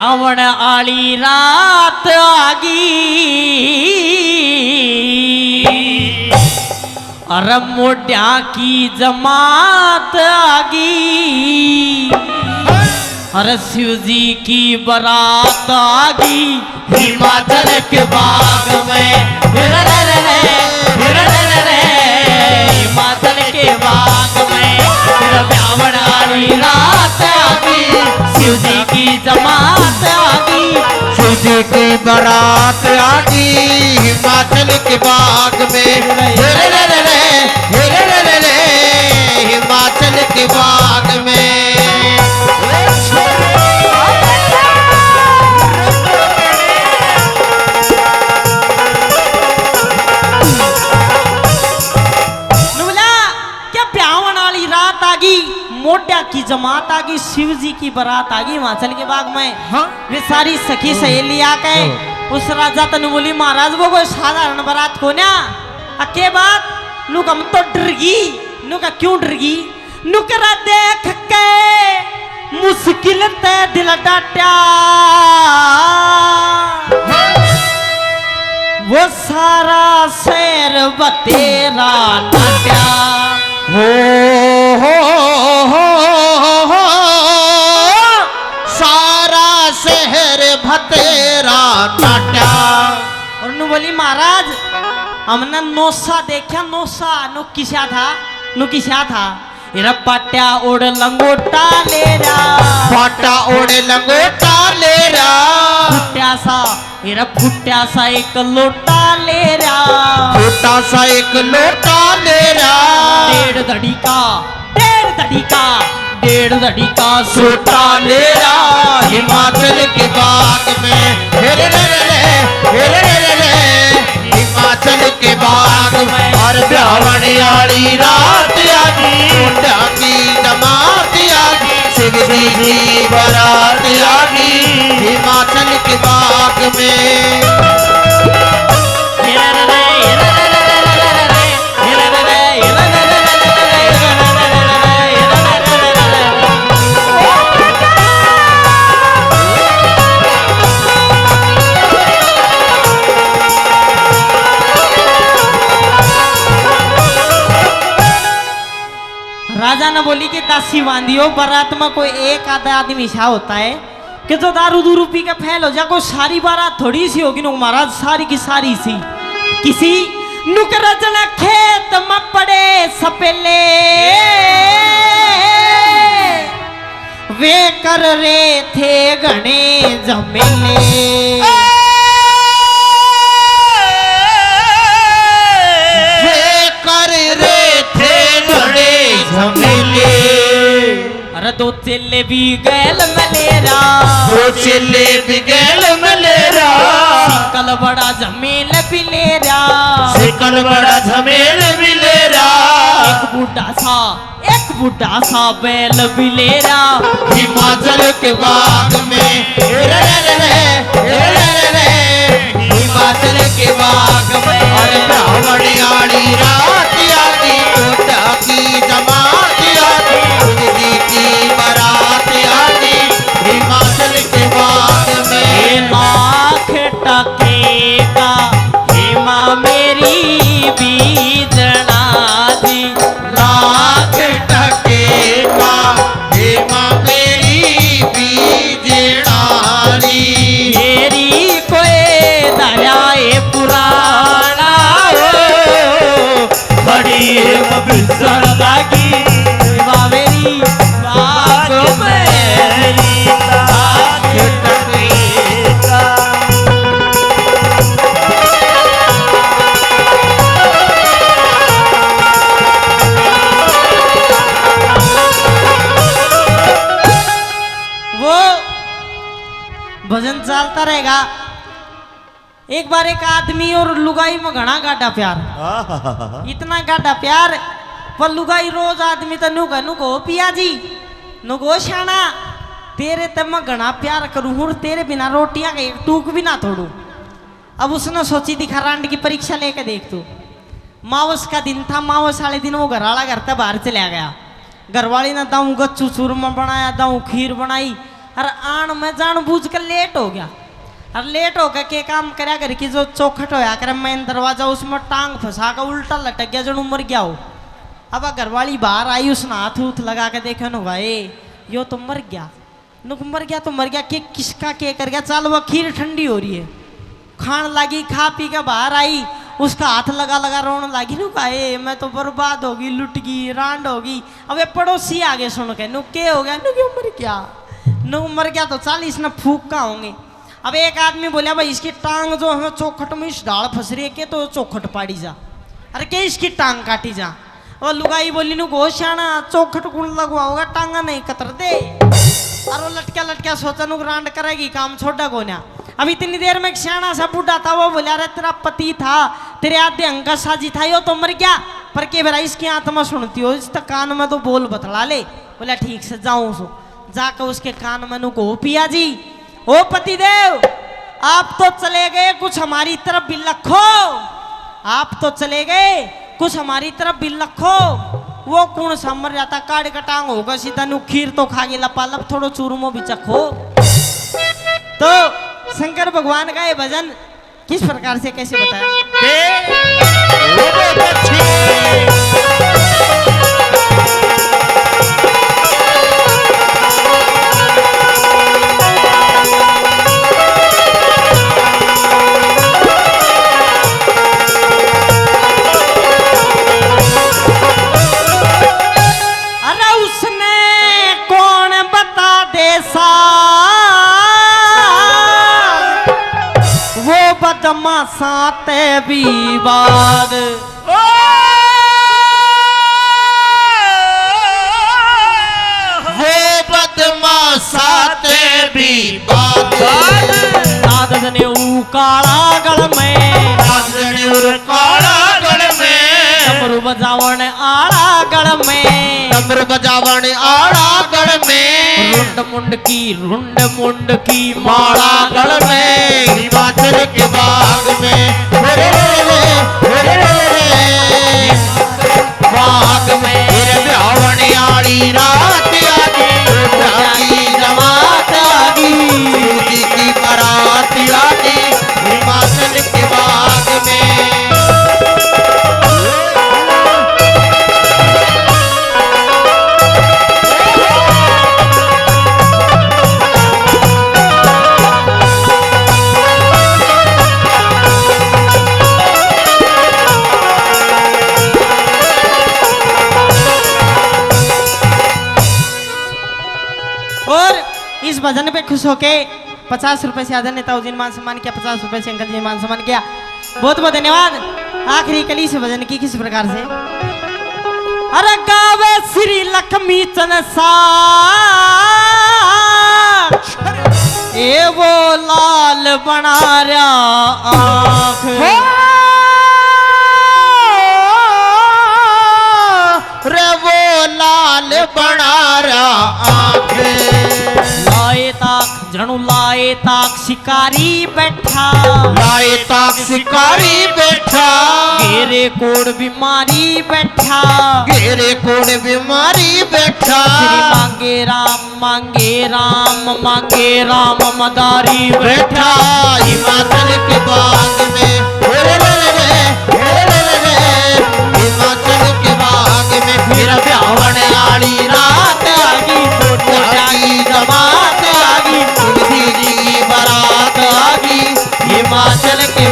आवण आली रात आगी अरे मोड्या की जमात आगी अरे शिवजी की बारात आगी हिमाचल के बाग में हिमाचल के बाग में आवण आली रात आगी शिवजी की जमात आगी शिवजी की बारात आगी हिमाचल के बाग में हिमाचल के बाग में मोड्या की जमात आ गई शिव जी की बारात आ गई हिमाचल के बाग में। हाँ? वे सारी सखी सहेली आके उस राजा तनु बोली महाराज वो कोई साधारण बारात को ना अके बात नुक हम तो डर गई नुका क्यों डर गई नुकरा देख के मुश्किल ते दिल डाट्या वो सारा शेर बतेरा नाट्या हो सारा शहर भतेरा नाट्या और नु बोली महाराज हमने नोसा देखा नोसा नु किसा था इरा पाट्या ओढ़ लंगोटा ले रा पाटा ओढ़ लंगोटा ले रा फुट्या सा एक लोटा ले रा छोटा सा एक लोटा ले रा डेढ़ धड़ी का सोटा ले रा हिमाचल के बाग में हिमाचल के बाग में और ब्याहण आली रात आगी मोड्या की जमात आगी शिवजी की बारात आगी हिमाचल के बाग में राजा ने बोली कि दासी बांधियो बारात में कोई एक आधा आदमी ऐसा होता है कि जो दारू दूरू पी के फैल हो जाए कोई सारी बारात थोड़ी सी होगी महाराज सारी की सारी सी किसी नुकरजन खेत में पड़े सपेले वे कर रहे थे घने झमेले अरे दो चेले भी गैल मलेरा दो चेले भी गैल मलेरा कल बड़ा झमेल बिलेरा कल बड़ा झमेल बिलेरा एक बूढ़ा सा बैल बिलेरा हिमाचल के बाग में हिमाचल के बाग में और ब्राह्मण आड़ी रात आगी मोड्या की जमात आगी शिवजी की बारात आगी हिमाचल के बाग में लाख टके का हेमा मेरी बीजना जी लाख टके का हेमा मेरी बीजनारी मेरी कोई दरियाए पुराना हो बड़ी बिजर लागी मेरी बाग मेरी लाख टके का वो भजन चलता रहेगा। एक बार एक आदमी और लुगाई में घना गाढ़ा प्यार इतना गाढ़ा प्यार पर लुगाई रोज आदमी तो नुगो पिया जी नुगो शाना तेरे तब मैं घना प्यार करूँ और तेरे बिना रोटियां का एक टूक भी ना तोड़ू। अब उसने सोची दिखा रांड की परीक्षा लेके देख तू मावस का दिन था मावस वाले दिन वो घरवाला घर तक बाहर चला गया घरवाली ने दाऊ गच्चू चूरमा बनाया दाऊ खीर बनाई और आन में जानबूझ कर लेट हो गया। और लेट होकर के काम करया कर कि जो चौखट होया करे मेन दरवाजा उसमें टांग फंसा कर उल्टा लटक गया जो मर गया हो। अब घरवाली बाहर आई उसने हाथ उथ लगा के देखे नो भाई यो तो मर गया। नुक मर गया तो मर गया कि किसका के कर गया। चल वो खीर ठंडी हो रही है खान लगी खा पी के बाहर आई उसका हाथ लगा लगा रोने लगी। नु काए मैं तो बर्बाद होगी लुट गई रांड होगी। अब ये पड़ोसी आगे सुन के नु के हो गया नु क्यों मर गया। नु मर गया तो चल इसने फूक का होंगे। अब एक आदमी बोलिया भाई इसकी टांग जो है चौखट में इस डाल फंस रही है के तो चौखट पाड़ी जा। अरे के इसकी टांग काटी जा। और लुगाई बोली नु घोषाना चौखट कुण लगवाओगा टांगा नहीं कतर दे। और वो लटका लटका सोचा नु रांड करेगी काम छोड़ा कोन्या। अब इतनी देर में सियाना सा बूढ़ा था वो बोला अरे तेरा पति था तेरे आधे अंग साजी था यो तो मर गया पर के बेरा इसकी आत्मा सुनती हो इस तक कान में तो बोल बतला ले। बोला ठीक से जाऊं सो जाकर उसके कान में नु को पिया जी ओ पतिदेव आप तो चले गए कुछ हमारी तरफ भी लखो। आप तो चले गए कुछ हमारी तरफ भी लखो। वो कौन सा मर जाता काड़ कटांग होगा सीधा नु खीर तो खा गया लपालप थोड़ो चूरमो भी चखो। तो शंकर भगवान का ये भजन किस प्रकार से कैसे बताया। अरे उसने कौन बता दे सा वो बदमाशा ते विवाद। वो बदमाशा ते विवाद। दादने ऊ काला गढ़ में काला गढ़ में डमरू बजावन आड़ा गढ़ में डमरू बजावन आड़ा गढ़ में रुंड मुंड की माड़ा गढ़ में हिमाचल के बाग में बाग में ब्यावन आड़ी रात आगी जमात आगी सूजी की बारात आगी हिमाचल के बाग में। और इस भजन पे खुश होके 50 रुपए से आदर नेताओं जी ने मान सम्मान किया 50 रुपए से अंकल जी ने मान सम्मान किया बहुत बहुत धन्यवाद। आखिरी कली से भजन की किस प्रकार से। अरे गावे श्री लक्ष्मी चंद सा ए वो लाल बना रहा आँख रे वो लाल बना रहा आँख लाए ताक जणु लाए ताक शिकारी बैठा लाए ताक शिकारी बैठा घेरे कोड़ बीमारी बैठा घेरे कोड़ बीमारी बैठा श्री मांगे राम मदारी बैठा हिमाचल के बाग में हिमाचल के बाग में फिर ब्यावन आड़ी रात आगी जागी जमात आगी तुलसी जी की बारात आगी हिमाचल के